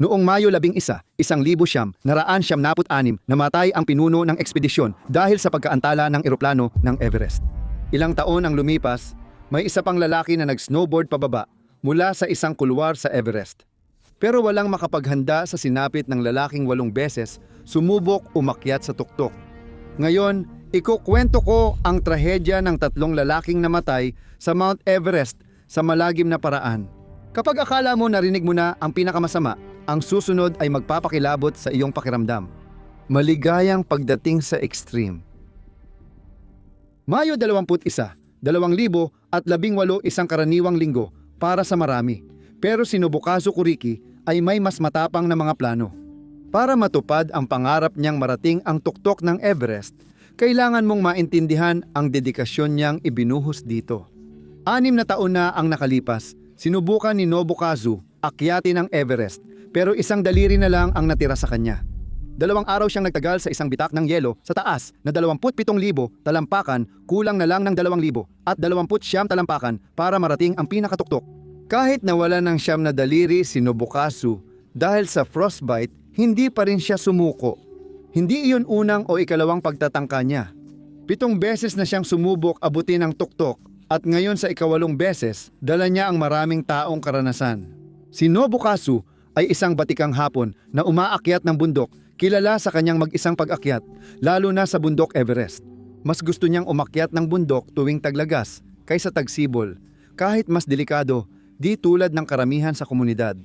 Noong Mayo 11, 1976, namatay ang pinuno ng ekspedisyon dahil sa pagkaantala ng eroplano ng Everest. Ilang taon ang lumipas, may isa pang lalaki na nag-snowboard pababa mula sa isang kulwar sa Everest. Pero walang makapaghanda sa sinapit ng lalaking 8 beses sumubok umakyat sa tuktok. Ngayon, ikukwento ko ang trahedya ng 3 lalaking namatay sa Mount Everest sa malagim na paraan. Kapag akala mo narinig mo na ang pinakamasama, ang susunod ay magpapakilabot sa iyong pakiramdam. Maligayang pagdating sa extreme. Mayo 21, 2018, isang karaniwang linggo para sa marami. Pero si Nobukazu Kuriki ay may mas matapang na mga plano. Para matupad ang pangarap niyang marating ang tuktok ng Everest, kailangan mong maintindihan ang dedikasyon niyang ibinuhos dito. 6 na taon na ang nakalipas, sinubukan ni Nobukazu akyatin ang Everest, pero isang daliri na lang ang natira sa kanya. 2 araw siyang nagtagal sa isang bitak ng yelo sa taas na 27,000 talampakan, kulang na lang ng 2,000 at 29 talampakan para marating ang pinakatuktok. Kahit nawala ng 9 na daliri si Nobukazu dahil sa frostbite, hindi pa rin siya sumuko. Hindi iyon unang o ikalawang pagtatangka niya. 7 beses na siyang sumubok abutin ang tuktok at ngayon sa ika-8 beses, dala niya ang maraming taong karanasan. Si Nobukazu ay isang batikang Hapon na umaakyat ng bundok, kilala sa kanyang mag-isang pag-akyat, lalo na sa bundok Everest. Mas gusto niyang umakyat ng bundok tuwing taglagas kaysa tagsibol, kahit mas delikado, di tulad ng karamihan sa komunidad.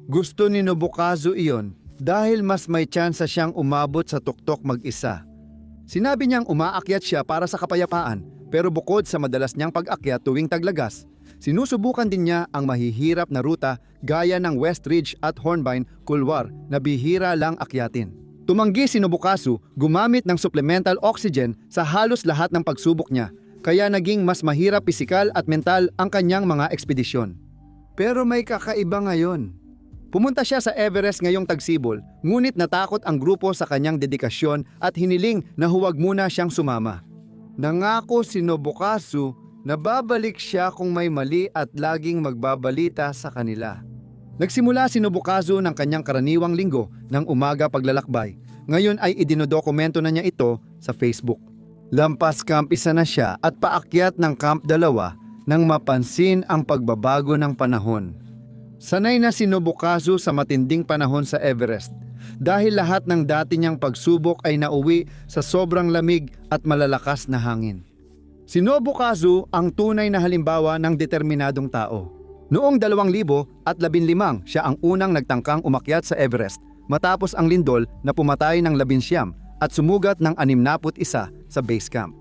Gusto ni Nobukazu iyon dahil mas may tsansa siyang umabot sa tuktok mag-isa. Sinabi niyang umaakyat siya para sa kapayapaan, pero bukod sa madalas niyang pag-akyat tuwing taglagas, sinusubukan din niya ang mahihirap na ruta gaya ng West Ridge at Hornbeam Kulwar na bihira lang akyatin. Tumanggi si Nobukazu gumamit ng supplemental oxygen sa halos lahat ng pagsubok niya, kaya naging mas mahirap pisikal at mental ang kanyang mga ekspedisyon. Pero may kakaiba ngayon. Pumunta siya sa Everest ngayong tagsibol, ngunit natakot ang grupo sa kanyang dedikasyon at hiniling na huwag muna siyang sumama. Nangako si Nobukazu na babalik siya kung may mali at laging magbabalita sa kanila. Nagsimula si Nobukazu ng kanyang karaniwang linggo ng umaga paglalakbay. Ngayon ay idinodokumento na niya ito sa Facebook. Lampas Camp 1 na siya at paakyat ng Camp 2 nang mapansin ang pagbabago ng panahon. Sanay na si Nobukazu sa matinding panahon sa Everest dahil lahat ng dati niyang pagsubok ay nauwi sa sobrang lamig at malalakas na hangin. Si Nobukazu ang tunay na halimbawa ng determinadong tao. Noong 2015, siya ang unang nagtangkang umakyat sa Everest matapos ang lindol na pumatay ng 19 at sumugat ng 61 sa base camp.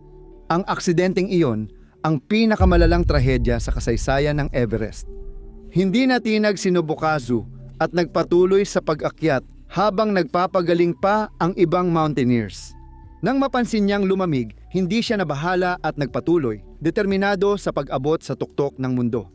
Ang aksidenteng iyon ang pinakamalalang trahedya sa kasaysayan ng Everest. Hindi natinag si Nobukazu at nagpatuloy sa pag-akyat habang nagpapagaling pa ang ibang mountaineers. Nang mapansin niyang lumamig, hindi siya nabahala at nagpatuloy, determinado sa pag-abot sa tuktok ng mundo.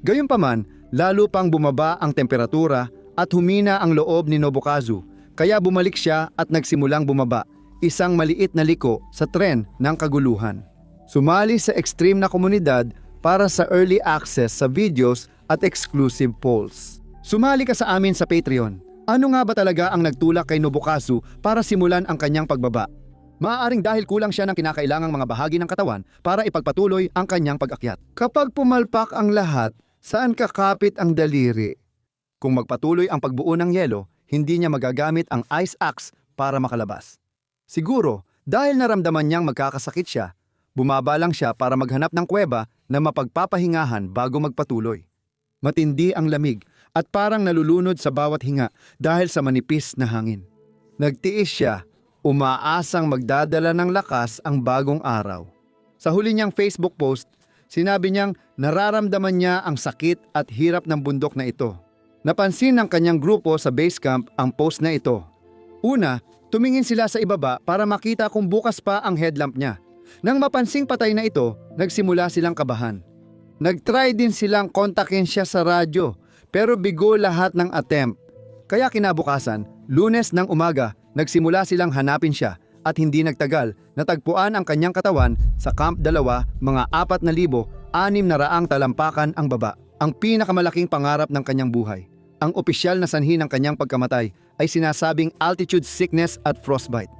Gayunpaman, lalo pang bumaba ang temperatura at humina ang loob ni Nobukazu, kaya bumalik siya at nagsimulang bumaba, isang maliit na liko sa tren ng kaguluhan. Sumali sa extreme na komunidad para sa early access sa videos at exclusive polls. Sumali ka sa amin sa Patreon. Ano nga ba talaga ang nagtulak kay Nobukazu para simulan ang kanyang pagbaba? Maaaring dahil kulang siya ng kinakailangang mga bahagi ng katawan para ipagpatuloy ang kanyang pag-akyat. Kapag pumalpak ang lahat, saan kakapit ang daliri? Kung magpatuloy ang pagbuo ng yelo, hindi niya magagamit ang ice axe para makalabas. Siguro, dahil naramdaman niyang magkakasakit siya, bumaba lang siya para maghanap ng kuweba na mapagpapahingahan bago magpatuloy. Matindi ang lamig at parang nalulunod sa bawat hinga dahil sa manipis na hangin. Nagtiis siya, umaasang magdadala ng lakas ang bagong araw. Sa huli niyang Facebook post, sinabi niyang nararamdaman niya ang sakit at hirap ng bundok na ito. Napansin ng kanyang grupo sa base camp ang post na ito. Una, tumingin sila sa ibaba para makita kung bukas pa ang headlamp niya. Nang mapansing patay na ito, nagsimula silang kabahan. Nag-try din silang kontakin siya sa radyo, pero bigo lahat ng attempt. Kaya kinabukasan, Lunes ng umaga, nagsimula silang hanapin siya at hindi nagtagal, natagpuan ang kanyang katawan sa Camp 2, mga 4,600 talampakan ang baba, ang pinakamalaking pangarap ng kanyang buhay. Ang opisyal na sanhi ng kanyang pagkamatay ay sinasabing altitude sickness at frostbite.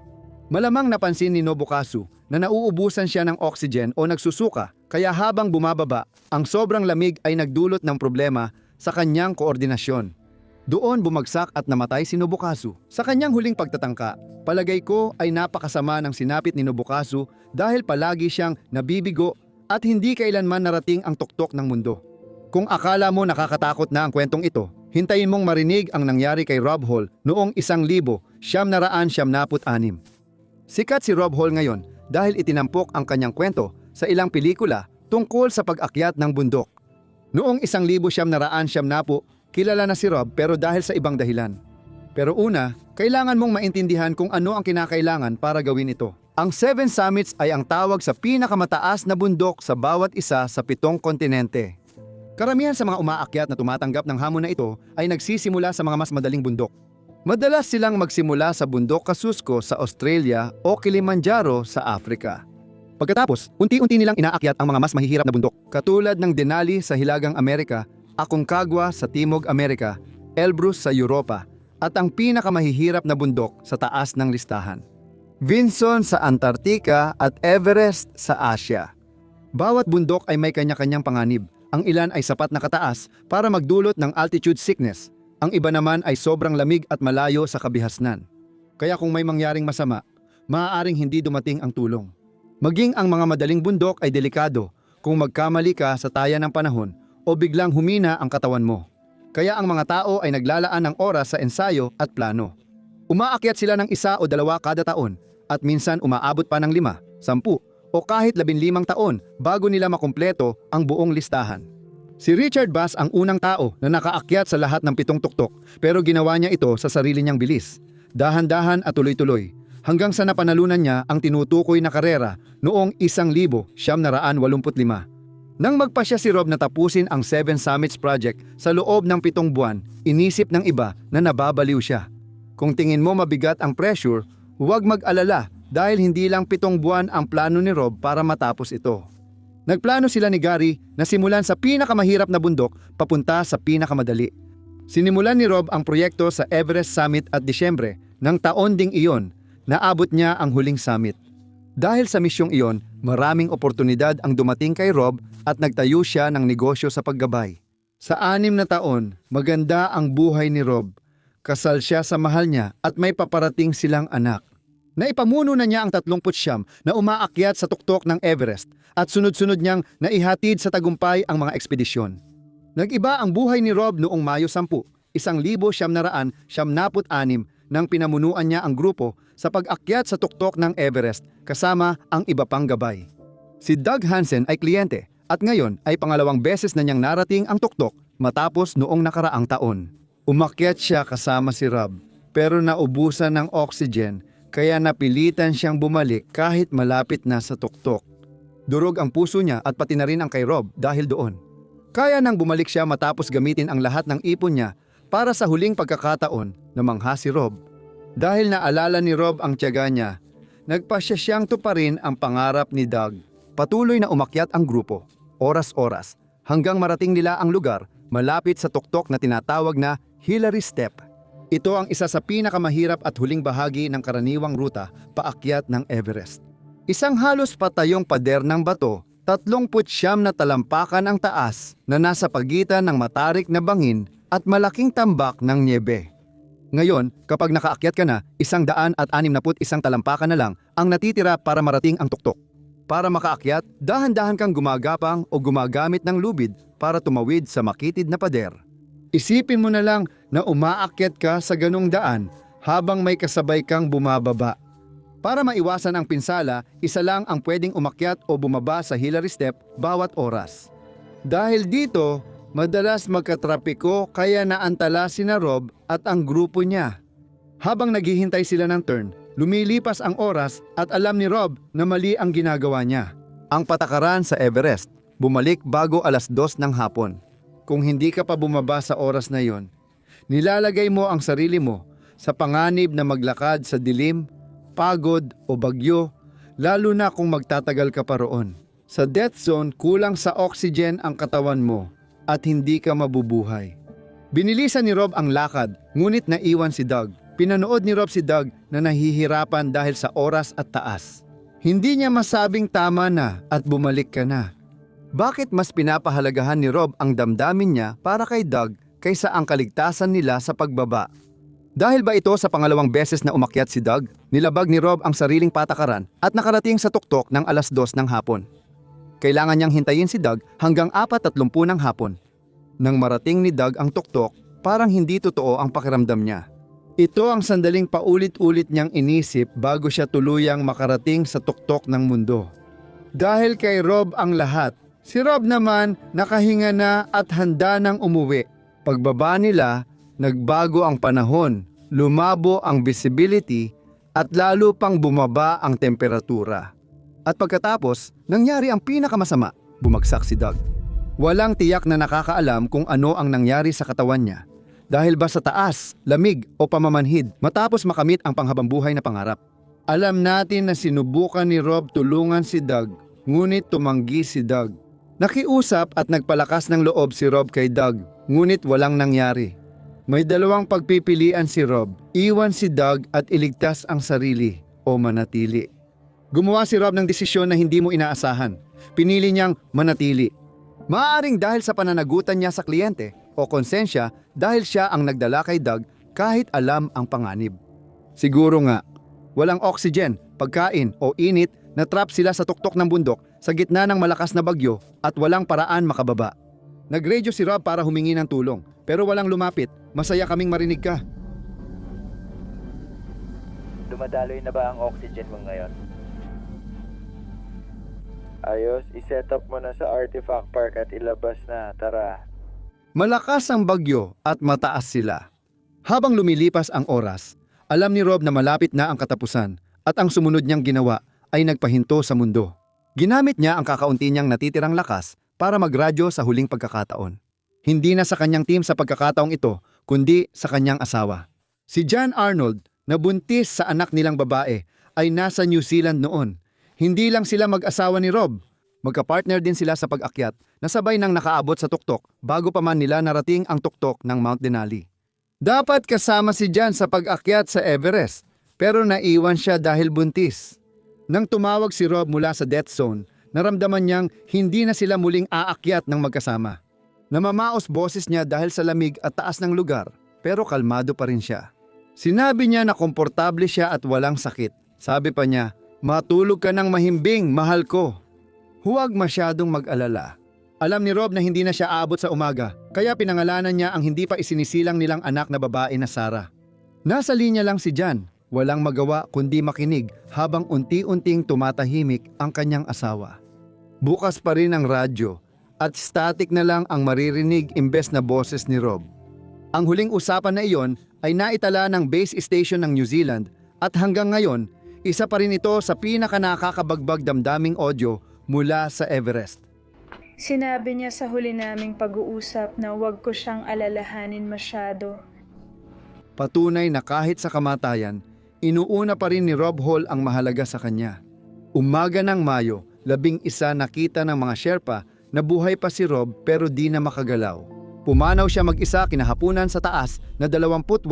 Malamang napansin ni Nobukazu na nauubusan siya ng oxygen o nagsusuka, kaya habang bumababa, ang sobrang lamig ay nagdulot ng problema sa kanyang koordinasyon. Doon bumagsak at namatay si Nobukazu. Sa kanyang huling pagtatangka, palagay ko ay napakasama ng sinapit ni Nobukazu dahil palagi siyang nabibigo at hindi kailanman narating ang tuktok ng mundo. Kung akala mo nakakatakot na ang kwentong ito, hintayin mong marinig ang nangyari kay Rob Hall noong 1976. Sikat si Rob Hall ngayon dahil itinampok ang kanyang kwento sa ilang pelikula tungkol sa pag-akyat ng bundok. Noong 1970, kilala na si Rob pero dahil sa ibang dahilan. Pero una, kailangan mong maintindihan kung ano ang kinakailangan para gawin ito. Ang Seven Summits ay ang tawag sa pinakamataas na bundok sa bawat isa sa 7 kontinente. Karamihan sa mga umaakyat na tumatanggap ng hamon na ito ay nagsisimula sa mga mas madaling bundok. Madalas silang magsimula sa bundok Kasusko sa Australia o Kilimanjaro sa Africa. Pagkatapos, unti-unti nilang inaakyat ang mga mas mahihirap na bundok, katulad ng Denali sa Hilagang Amerika, Aconcagua sa Timog Amerika, Elbrus sa Europa, at ang pinakamahihirap na bundok sa taas ng listahan, Vinson sa Antarctica at Everest sa Asia. Bawat bundok ay may kanya-kanyang panganib. Ang ilan ay sapat na kataas para magdulot ng altitude sickness. Ang iba naman ay sobrang lamig at malayo sa kabihasnan. Kaya kung may mangyaring masama, maaaring hindi dumating ang tulong. Maging ang mga madaling bundok ay delikado kung magkamali ka sa taya ng panahon o biglang humina ang katawan mo. Kaya ang mga tao ay naglalaan ng oras sa ensayo at plano. Umaakyat sila ng 1 o 2 kada taon at minsan umaabot pa ng 5, 10 o kahit 15 taon bago nila makumpleto ang buong listahan. Si Richard Bass ang unang tao na nakaakyat sa lahat ng 7 tuktok pero ginawa niya ito sa sarili niyang bilis, dahan-dahan at tuloy-tuloy, hanggang sa napanalunan niya ang tinutukoy na karera noong 1985. Nang magpasya si Rob na tapusin ang Seven Summits Project sa loob ng 7 buwan, inisip ng iba na nababaliw siya. Kung tingin mo mabigat ang pressure, huwag mag-alala dahil hindi lang 7 buwan ang plano ni Rob para matapos ito. Nagplano sila ni Gary na simulan sa pinakamahirap na bundok papunta sa pinakamadali. Sinimulan ni Rob ang proyekto sa Everest Summit at Disyembre ng taon ding iyon. Naabot niya ang huling summit. Dahil sa misyong iyon, maraming oportunidad ang dumating kay Rob at nagtayo siya ng negosyo sa paggabay. Sa 6 na taon, maganda ang buhay ni Rob. Kasal siya sa mahal niya at may paparating silang anak. Naipamuno na niya ang 39 na umaakyat sa tuktok ng Everest at sunod-sunod niyang naihatid sa tagumpay ang mga ekspedisyon. Nag-iba ang buhay ni Rob noong Mayo 10, 1976 nang pinamunuan niya ang grupo sa pag-akyat sa tuktok ng Everest kasama ang iba pang gabay. Si Doug Hansen ay kliyente at ngayon ay pangalawang beses na niyang narating ang tuktok matapos noong nakaraang taon. Umakyat siya kasama si Rob pero naubusan ng oxygen kaya napilitan siyang bumalik kahit malapit na sa tuktok. Durog ang puso niya at pati na rin ang kay Rob dahil doon. Kaya nang bumalik siya matapos gamitin ang lahat ng ipon niya para sa huling pagkakataon, namangha si Rob. Dahil naalala ni Rob ang tiyaga niya, nagpasya siyang tuparin ang pangarap ni Doug. Patuloy na umakyat ang grupo, oras-oras, hanggang marating nila ang lugar malapit sa tuktok na tinatawag na Hillary Step. Ito ang isa sa pinakamahirap at huling bahagi ng karaniwang ruta paakyat ng Everest. Isang halos patayong pader ng bato, 39 na talampakan ang taas na nasa pagitan ng matarik na bangin at malaking tambak ng nyebe. Ngayon, kapag nakaakyat ka na, 161 talampakan na lang ang natitira para marating ang tuktok. Para makaakyat, dahan-dahan kang gumagapang o gumagamit ng lubid para tumawid sa makitid na pader. Isipin mo na lang na umaakyat ka sa ganong daan habang may kasabay kang bumababa. Para maiwasan ang pinsala, isa lang ang pwedeng umakyat o bumaba sa Hillary Step bawat oras. Dahil dito, madalas magkatrapiko kaya naantala sina Rob at ang grupo niya. Habang naghihintay sila ng turn, lumilipas ang oras at alam ni Rob na mali ang ginagawa niya. Ang patakaran sa Everest, bumalik bago 2:00 ng hapon. Kung hindi ka pa bumaba sa oras na yon, nilalagay mo ang sarili mo sa panganib na maglakad sa dilim, pagod o bagyo, lalo na kung magtatagal ka pa roon. Sa death zone, kulang sa oxygen ang katawan mo at hindi ka mabubuhay. Binilisan ni Rob ang lakad, ngunit naiwan si Doug. Pinanood ni Rob si Doug na nahihirapan dahil sa oras at taas. Hindi niya masabing tama na at bumalik ka na. Bakit mas pinapahalagahan ni Rob ang damdamin niya para kay Doug kaysa ang kaligtasan nila sa pagbaba? Dahil ba ito sa pangalawang beses na umakyat si Doug, nilabag ni Rob ang sariling patakaran at nakarating sa tuktok ng 2:00 ng hapon. Kailangan niyang hintayin si Doug hanggang 4:30 ng hapon. Nang marating ni Doug ang tuktok, parang hindi totoo ang pakiramdam niya. Ito ang sandaling paulit-ulit niyang inisip bago siya tuluyang makarating sa tuktok ng mundo. Dahil kay Rob ang lahat, si Rob naman nakahinga na at handa nang umuwi. Pagbaba nila, nagbago ang panahon, lumabo ang visibility at lalo pang bumaba ang temperatura. At pagkatapos, nangyari ang pinakamasama, bumagsak si Doug. Walang tiyak na nakakaalam kung ano ang nangyari sa katawan niya. Dahil ba sa taas, lamig o pamamanhid matapos makamit ang panghabambuhay na pangarap. Alam natin na sinubukan ni Rob tulungan si Doug, ngunit tumanggi si Doug. Nakiusap at nagpalakas ng loob si Rob kay Doug, ngunit walang nangyari. May dalawang pagpipilian si Rob, iwan si Doug at iligtas ang sarili o manatili. Gumawa si Rob ng desisyon na hindi mo inaasahan. Pinili niyang manatili. Maaaring dahil sa pananagutan niya sa kliyente o konsensya dahil siya ang nagdala kay Doug kahit alam ang panganib. Siguro nga, walang oxygen, pagkain o init na trap sila sa tuktok ng bundok sa gitna ng malakas na bagyo at walang paraan makababa. Nag-radio si Rob para humingi ng tulong pero walang lumapit. Masaya kaming marinig ka. Dumadaloy na ba ang oxygen mo ngayon? Ayos, iset up mo na sa Artifact Park at ilabas na, tara. Malakas ang bagyo at mataas sila. Habang lumilipas ang oras, alam ni Rob na malapit na ang katapusan at ang sumunod niyang ginawa ay nagpahinto sa mundo. Ginamit niya ang kakaunti niyang natitirang lakas para magradyo sa huling pagkakataon. Hindi na sa kanyang team sa pagkakataong ito, kundi sa kanyang asawa. Si John Arnold, na buntis sa anak nilang babae, ay nasa New Zealand noon. Hindi lang sila mag-asawa ni Rob. Magka-partner din sila sa pag-akyat na sabay nang nakaabot sa tuktok bago pa man nila narating ang tuktok ng Mount Denali. Dapat kasama si John sa pag-akyat sa Everest, pero naiwan siya dahil buntis. Nang tumawag si Rob mula sa death zone, naramdaman niyang hindi na sila muling aakyat ng magkasama. Namamaos boses niya dahil sa lamig at taas ng lugar, pero kalmado pa rin siya. Sinabi niya na komportable siya at walang sakit. Sabi pa niya, "Matulog ka ng mahimbing, mahal ko." Huwag masyadong mag-alala. Alam ni Rob na hindi na siya aabot sa umaga, kaya pinangalanan niya ang hindi pa isinisilang nilang anak na babae na Sarah. Nasa linya lang si John, walang magawa kundi makinig habang unti-unting tumatahimik ang kanyang asawa. Bukas pa rin ang radyo at static na lang ang maririnig imbes na boses ni Rob. Ang huling usapan na iyon ay naitala ng base station ng New Zealand at hanggang ngayon, isa pa rin ito sa pinaka-nakakabagbag damdaming audio mula sa Everest. Sinabi niya sa huli naming pag-uusap na huwag ko siyang alalahanin masyado. Patunay na kahit sa kamatayan, inuuna pa rin ni Rob Hall ang mahalaga sa kanya. Umaga ng Mayo, 11 nakita ng mga Sherpa na buhay pa si Rob pero di na makagalaw. Pumanaw siya mag-isa kinahapunan sa taas na 28,000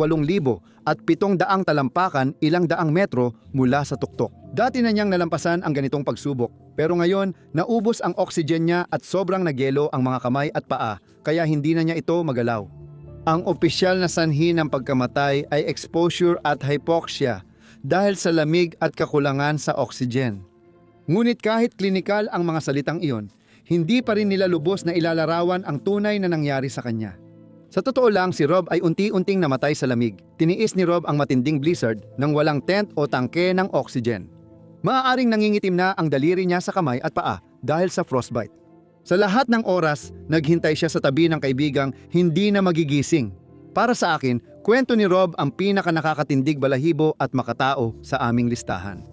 at 700 talampakan 100 metro mula sa tuktok. Dati na niyang nalampasan ang ganitong pagsubok pero ngayon naubos ang oxygen niya at sobrang nagyelo ang mga kamay at paa kaya hindi na niya ito magalaw. Ang opisyal na sanhi ng pagkamatay ay exposure at hypoxia dahil sa lamig at kakulangan sa oxygen. Ngunit kahit klinikal ang mga salitang iyon, hindi pa rin nila lubos na ilalarawan ang tunay na nangyari sa kanya. Sa totoo lang, si Rob ay unti-unting namatay sa lamig. Tiniis ni Rob ang matinding blizzard nang walang tent o tangke ng oxygen. Maaaring nangingitim na ang daliri niya sa kamay at paa dahil sa frostbite. Sa lahat ng oras, naghintay siya sa tabi ng kaibigang hindi na magigising. Para sa akin, kwento ni Rob ang pinaka-nakakatindig balahibo at makatao sa aming listahan.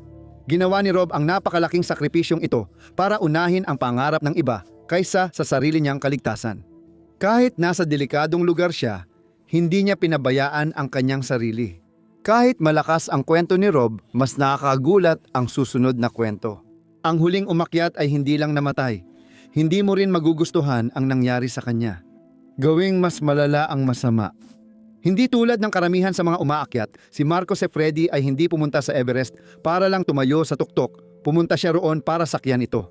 Ginawa ni Rob ang napakalaking sakripisyong ito para unahin ang pangarap ng iba kaysa sa sarili niyang kaligtasan. Kahit nasa delikadong lugar siya, hindi niya pinabayaan ang kanyang sarili. Kahit malakas ang kwento ni Rob, mas nakakagulat ang susunod na kwento. Ang huling umakyat ay hindi lang namatay. Hindi mo rin magugustuhan ang nangyari sa kanya. Gawing mas malala ang masama. Hindi tulad ng karamihan sa mga umaakyat, si Marco Sefredi ay hindi pumunta sa Everest para lang tumayo sa tuktok. Pumunta siya roon para sakyan ito.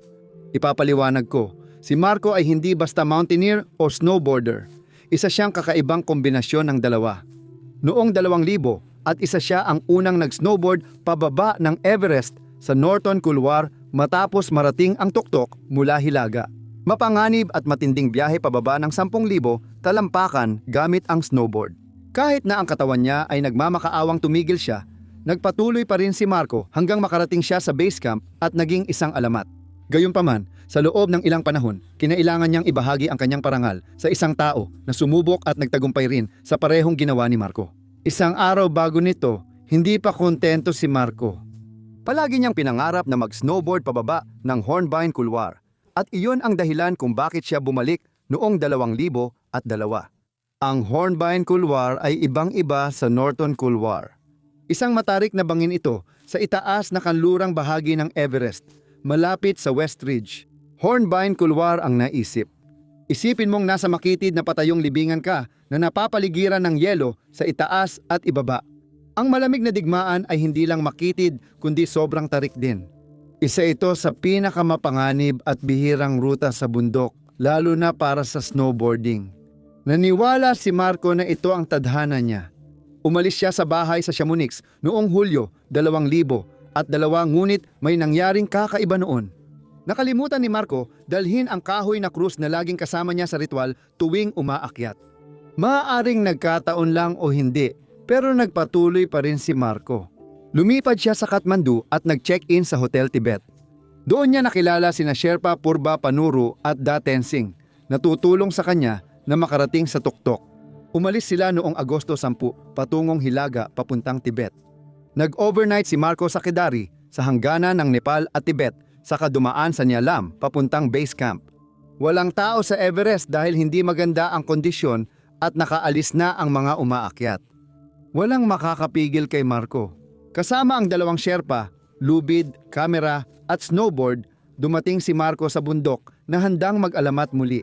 Ipapaliwanag ko, si Marco ay hindi basta mountaineer o snowboarder. Isa siyang kakaibang kombinasyon ng dalawa. Noong 2000 at isa siya ang unang nag-snowboard pababa ng Everest sa Norton Couloir matapos marating ang tuktok mula Hilaga. Mapanganib at matinding biyahe pababa ng 10,000 talampakan gamit ang snowboard. Kahit na ang katawan niya ay nagmamakaawang tumigil siya, nagpatuloy pa rin si Marco hanggang makarating siya sa base camp at naging isang alamat. Gayunpaman, sa loob ng ilang panahon, kinailangan niyang ibahagi ang kanyang parangal sa isang tao na sumubok at nagtagumpay rin sa parehong ginawa ni Marco. Isang araw bago nito, hindi pa kontento si Marco. Palagi niyang pinangarap na mag-snowboard pababa ng Hornbein Couloir at iyon ang dahilan kung bakit siya bumalik noong 2002. Ang Hornbein Couloir ay ibang-iba sa Norton Couloir. Isang matarik na bangin ito sa itaas na kanlurang bahagi ng Everest, malapit sa West Ridge. Hornbein Couloir ang naisip. Isipin mong nasa makitid na patayong libingan ka na napapaligiran ng yelo sa itaas at ibaba. Ang malamig na digmaan ay hindi lang makitid kundi sobrang tarik din. Isa ito sa pinakamapanganib at bihirang ruta sa bundok, lalo na para sa snowboarding. Naniwala si Marco na ito ang tadhana niya. Umalis siya sa bahay sa Chamonix noong Hulyo 2002 ngunit may nangyaring kakaiba noon. Nakalimutan ni Marco dalhin ang kahoy na krus na laging kasama niya sa ritual tuwing umaakyat. Maaaring nagkataon lang o hindi, pero nagpatuloy pa rin si Marco. Lumipad siya sa Kathmandu at nag-check-in sa Hotel Tibet. Doon niya nakilala sina Sherpa Purba Panuru at Da Tenzing na tutulong sa kanya na makarating sa tuktok. Umalis sila noong Agosto 10 patungong Hilaga papuntang Tibet. Nag-overnight si Marco sa Kedari sa hangganan ng Nepal at Tibet saka dumaan sa Nialam papuntang base camp. Walang tao sa Everest dahil hindi maganda ang kondisyon at nakaalis na ang mga umaakyat. Walang makakapigil kay Marco. Kasama ang dalawang Sherpa, lubid, kamera at snowboard, dumating si Marco sa bundok na handang mag-alamat muli.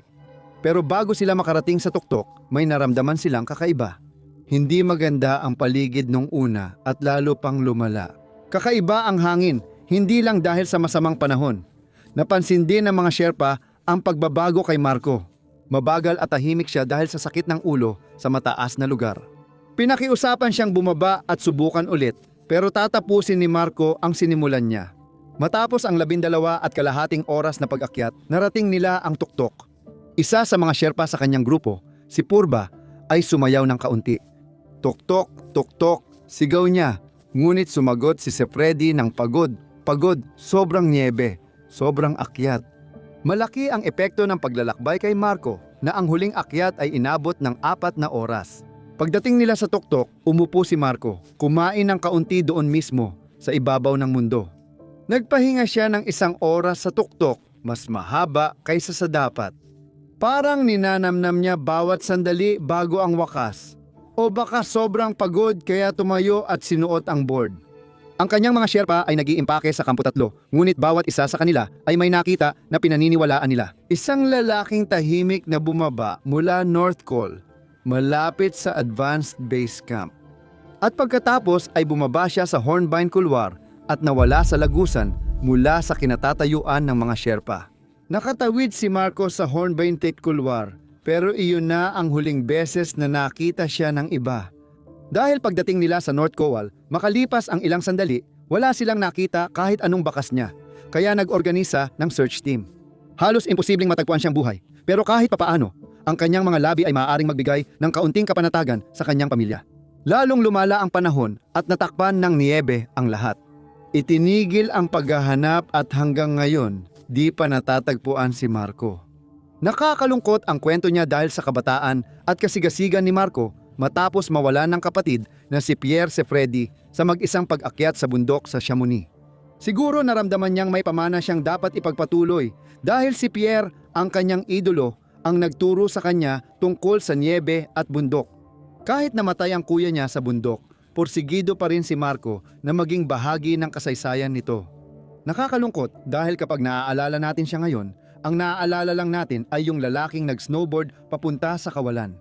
Pero bago sila makarating sa tuktok, may naramdaman silang kakaiba. Hindi maganda ang paligid nung una at lalo pang lumala. Kakaiba ang hangin, hindi lang dahil sa masamang panahon. Napansin din ng mga Sherpa ang pagbabago kay Marco. Mabagal at tahimik siya dahil sa sakit ng ulo sa mataas na lugar. Pinakiusapan siyang bumaba at subukan ulit, pero tatapusin ni Marco ang sinimulan niya. Matapos ang 12 at kalahating oras na pag-akyat, narating nila ang tuktok. Isa sa mga Sherpa sa kanyang grupo, si Purba, ay sumayaw ng kaunti. Tuktok, tuktok, sigaw niya. Ngunit sumagot si Sefredi ng pagod, sobrang niebe, sobrang akyat. Malaki ang epekto ng paglalakbay kay Marco na ang huling akyat ay inabot ng 4 na oras. Pagdating nila sa tuktok, umupo si Marco, kumain ng kaunti doon mismo sa ibabaw ng mundo. Nagpahinga siya ng 1 oras sa tuktok, mas mahaba kaysa sa dapat. Parang ninanamnam niya bawat sandali bago ang wakas. O baka sobrang pagod kaya tumayo at sinuot ang board. Ang kanyang mga Sherpa ay nag-iimpake sa Kampo 3, ngunit bawat isa sa kanila ay may nakita na pinaniniwalaan nila. Isang lalaking tahimik na bumaba mula North Col, malapit sa Advanced Base Camp. At pagkatapos ay bumaba siya sa Hornbein Couloir at nawala sa lagusan mula sa kinatatayuan ng mga Sherpa. Nakatawid si Marco sa Hornbein Couloir, pero iyon na ang huling beses na nakita siya ng iba. Dahil pagdating nila sa North Col, makalipas ang ilang sandali, wala silang nakita kahit anong bakas niya, kaya nag-organisa ng search team. Halos imposibleng matagpuan siyang buhay, pero kahit papaano, ang kanyang mga labi ay maaaring magbigay ng kaunting kapanatagan sa kanyang pamilya. Lalong lumala ang panahon at natakpan ng niebe ang lahat. Itinigil ang paghahanap at hanggang ngayon, di pa natatagpuan si Marco. Nakakalungkot ang kwento niya dahil sa kabataan at kasigasigan ni Marco matapos mawalan ng kapatid na si Pierre Sefredi sa mag-isang pag-akyat sa bundok sa Chamonix. Siguro naramdaman niyang may pamana siyang dapat ipagpatuloy dahil si Pierre, ang kanyang idolo, ang nagturo sa kanya tungkol sa niebe at bundok. Kahit namatay ang kuya niya sa bundok, porsigido pa rin si Marco na maging bahagi ng kasaysayan nito. Nakakalungkot dahil kapag naaalala natin siya ngayon, ang naaalala lang natin ay yung lalaking nag-snowboard papunta sa kawalan.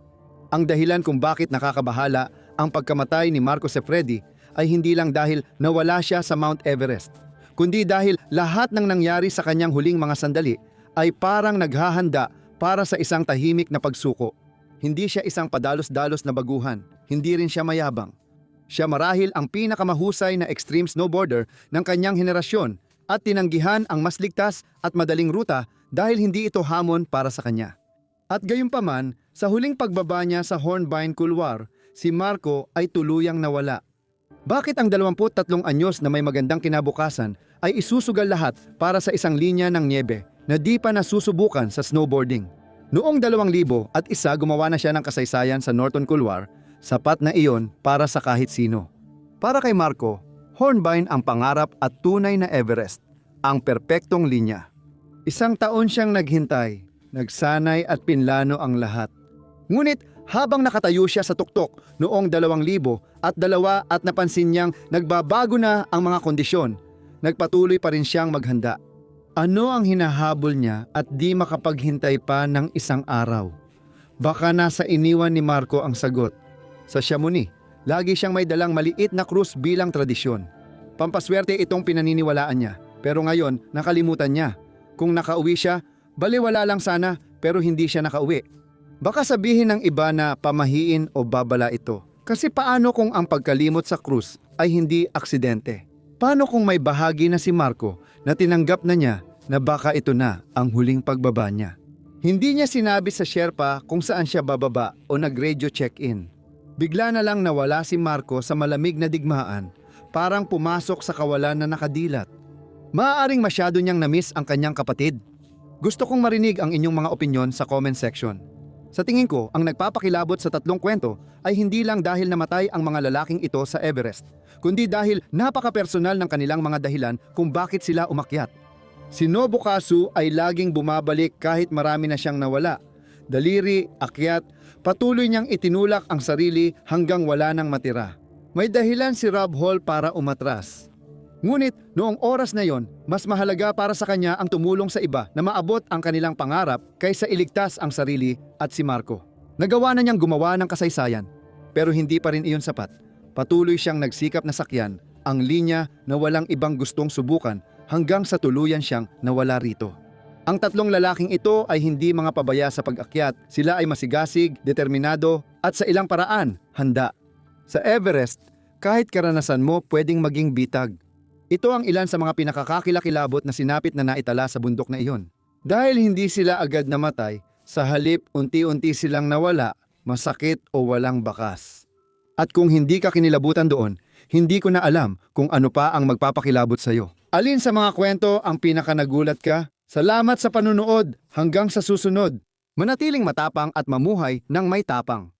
Ang dahilan kung bakit nakakabahala ang pagkamatay ni Marco Sefredi ay hindi lang dahil nawala siya sa Mount Everest, kundi dahil lahat ng nangyari sa kanyang huling mga sandali ay parang naghahanda para sa isang tahimik na pagsuko. Hindi siya isang padalos-dalos na baguhan, hindi rin siya mayabang. Siya marahil ang pinakamahusay na extreme snowboarder ng kanyang henerasyon at tinanggihan ang mas ligtas at madaling ruta dahil hindi ito hamon para sa kanya. At gayunpaman, sa huling pagbaba niya sa Hornbeam Couloir, si Marco ay tuluyang nawala. Bakit ang 23 anyos na may magandang kinabukasan ay isusugal lahat para sa isang linya ng niebe na di pa nasusubukan sa snowboarding? Noong 2001 gumawa na siya ng kasaysayan sa Norton Couloir, sapat na iyon para sa kahit sino. Para kay Marco, Hornbeam ang pangarap at tunay na Everest, ang perpektong linya. Isang taon siyang naghintay, nagsanay at pinlano ang lahat. Ngunit habang nakatayo siya sa tuktok noong 2002 at napansin niyang nagbabago na ang mga kondisyon, nagpatuloy pa rin siyang maghanda. Ano ang hinahabol niya at di makapaghintay pa ng isang araw? Baka nasa iniwan ni Marco ang sagot. Sa Chamonix, lagi siyang may dalang maliit na krus bilang tradisyon. Pampaswerte itong pinaniniwalaan niya, pero ngayon nakalimutan niya. Kung nakauwi siya, baliwala lang sana pero hindi siya nakauwi. Baka sabihin ng iba na pamahiin o babala ito. Kasi paano kung ang pagkalimot sa krus ay hindi aksidente? Paano kung may bahagi na si Marco na tinanggap na niya na baka ito na ang huling pagbaba niya? Hindi niya sinabi sa Sherpa kung saan siya bababa o nag-radio check-in. Bigla na lang nawala si Marco sa malamig na digmaan, parang pumasok sa kawalan na nakadilat. Maaaring masyado niyang na-miss ang kanyang kapatid. Gusto kong marinig ang inyong mga opinyon sa comment section. Sa tingin ko, ang nagpapakilabot sa tatlong kwento ay hindi lang dahil namatay ang mga lalaking ito sa Everest, kundi dahil napaka-personal ng kanilang mga dahilan kung bakit sila umakyat. Si Nobukazu ay laging bumabalik kahit marami na siyang nawala. Daliri, akyat, patuloy niyang itinulak ang sarili hanggang wala nang matira. May dahilan si Rob Hall para umatras. Ngunit noong oras na yon, mas mahalaga para sa kanya ang tumulong sa iba na maabot ang kanilang pangarap kaysa iligtas ang sarili at si Marco. Nagawa na niyang gumawa ng kasaysayan, pero hindi pa rin iyon sapat. Patuloy siyang nagsikap na sakyan ang linya na walang ibang gustong subukan hanggang sa tuluyan siyang nawala rito. Ang tatlong lalaking ito ay hindi mga pabaya sa pag-akyat, sila ay masigasig, determinado at sa ilang paraan, handa. Sa Everest, kahit karanasan mo pwedeng maging bitag. Ito ang ilan sa mga pinakakakilakilabot na sinapit na naitala sa bundok na iyon. Dahil hindi sila agad namatay, sa halip unti-unti silang nawala, masakit o walang bakas. At kung hindi ka kinilabutan doon, hindi ko na alam kung ano pa ang magpapakilabot sa iyo. Alin sa mga kwento ang pinakanagulat ka? Salamat sa panunood, hanggang sa susunod. Manatiling matapang at mamuhay ng may tapang.